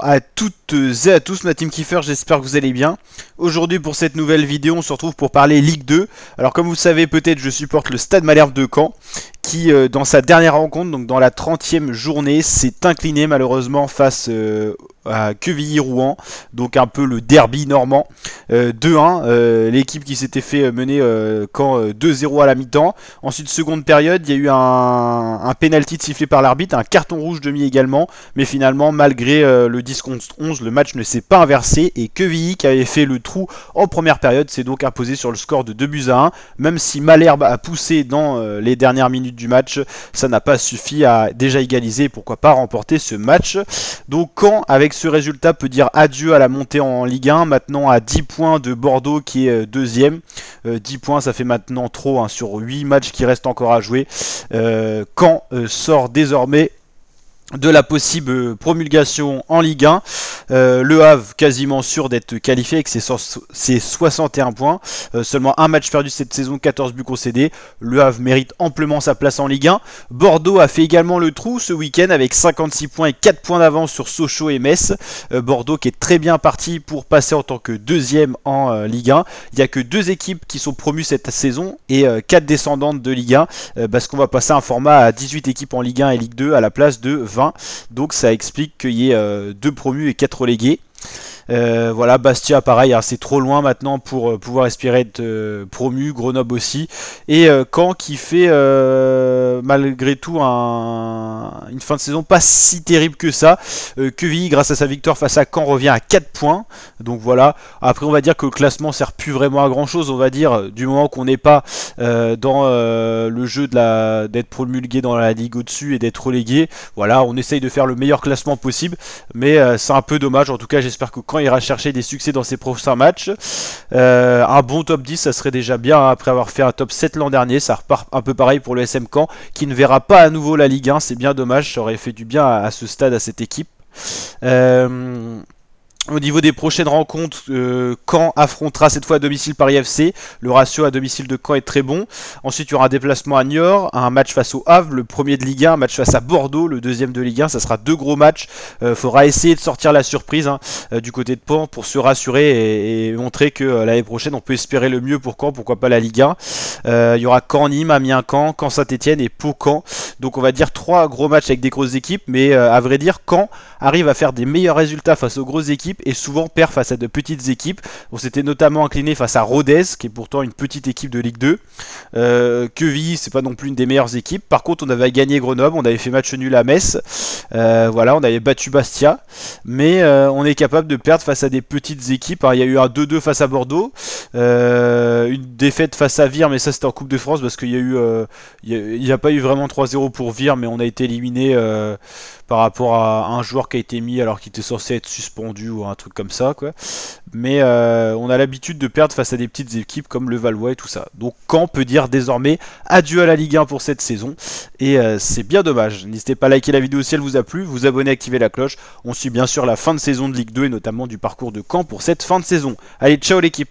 à toutes et à tous ma team Kiefer, j'espère que vous allez bien. Aujourd'hui pour cette nouvelle vidéo on se retrouve pour parler Ligue 2. Alors comme vous le savez peut-être je supporte le Stade Malherbe de Caen qui dans sa dernière rencontre, donc dans la 30e journée, s'est incliné malheureusement face à Quevilly-Rouen, donc un peu le derby normand, 2-1, l'équipe qui s'était fait mener Caen 2-0 à la mi-temps. Ensuite seconde période, il y a eu un penalty sifflé par l'arbitre, un carton rouge demi également, mais finalement malgré le 10 contre 11, le match ne s'est pas inversé et Quevilly qui avait fait le trou en première période s'est donc imposé sur le score de 2-1, même si Malherbe a poussé dans les dernières minutes du match, ça n'a pas suffi à déjà égaliser et pourquoi pas remporter ce match. Donc Caen avec ce résultat peut dire adieu à la montée en Ligue 1, maintenant à 10 points de Bordeaux qui est deuxième. 10 points ça fait maintenant trop hein, sur 8 matchs qui restent encore à jouer. Caen sort désormais de la possible promulgation en Ligue 1. Le Havre quasiment sûr d'être qualifié avec ses 61 points. Seulement un match perdu cette saison, 14 buts concédés. Le Havre mérite amplement sa place en Ligue 1. Bordeaux a fait également le trou ce week-end avec 56 points et 4 points d'avance sur Sochaux et Metz. Bordeaux qui est très bien parti pour passer en tant que deuxième en Ligue 1. Il n'y a que 2 équipes qui sont promues cette saison et 4 descendantes de Ligue 1 parce qu'on va passer un format à 18 équipes en Ligue 1 et Ligue 2 à la place de 20. Donc ça explique qu'il y ait 2 promus et 4 relégués. Voilà, Bastia pareil, hein, c'est trop loin maintenant pour pouvoir espérer être promu, Grenoble aussi, et Caen qui fait malgré tout une fin de saison pas si terrible que ça. Quevilly grâce à sa victoire face à Caen revient à 4 points, donc voilà. Après on va dire que le classement sert plus vraiment à grand chose, on va dire, du moment qu'on n'est pas dans le jeu d'être promulgué dans la ligue au-dessus et d'être relégué. Voilà, on essaye de faire le meilleur classement possible, mais c'est un peu dommage. En tout cas j'espère que Caen ira chercher des succès dans ses prochains matchs. Un bon top 10 ça serait déjà bien hein, après avoir fait un top 7 l'an dernier. Ça repart un peu pareil pour le SM Caen qui ne verra pas à nouveau la Ligue 1, c'est bien dommage, ça aurait fait du bien à ce stade, à cette équipe. Au niveau des prochaines rencontres, Caen affrontera cette fois à domicile Paris FC. Le ratio à domicile de Caen est très bon. Ensuite, il y aura un déplacement à Niort, un match face au Havre, le premier de Ligue 1, un match face à Bordeaux, le deuxième de Ligue 1. Ça sera 2 gros matchs. Faudra essayer de sortir la surprise hein, du côté de Caen pour se rassurer et montrer que l'année prochaine, on peut espérer le mieux pour Caen, pourquoi pas la Ligue 1. Il y aura Caen-Nîmes, Amiens-Caen, Caen-Saint-Etienne et Pau-Caen. Donc on va dire 3 gros matchs avec des grosses équipes, mais à vrai dire, Caen arrive à faire des meilleurs résultats face aux grosses équipes et souvent perd face à de petites équipes. On s'était notamment incliné face à Rodez, qui est pourtant une petite équipe de Ligue 2. Quevilly, c'est pas non plus une des meilleures équipes. Par contre, on avait gagné Grenoble, on avait fait match nul à Metz. Voilà, on avait battu Bastia. Mais on est capable de perdre face à des petites équipes. Alors, il y a eu un 2-2 face à Bordeaux. Une défaite face à Vire, mais ça c'était en Coupe de France parce qu'il y a eu, il n'y a pas eu vraiment 3-0 pour Vire, mais on a été éliminé par rapport à un joueur qui a été mis alors qu'il était censé être suspendu ou un truc comme ça quoi. Mais on a l'habitude de perdre face à des petites équipes comme le Valois et tout ça. Donc Caen peut dire désormais adieu à la Ligue 1 pour cette saison et c'est bien dommage. N'hésitez pas à liker la vidéo si elle vous a plu, vous abonner, activer la cloche. On suit bien sûr la fin de saison de Ligue 2 et notamment du parcours de Caen pour cette fin de saison. Allez, ciao l'équipe.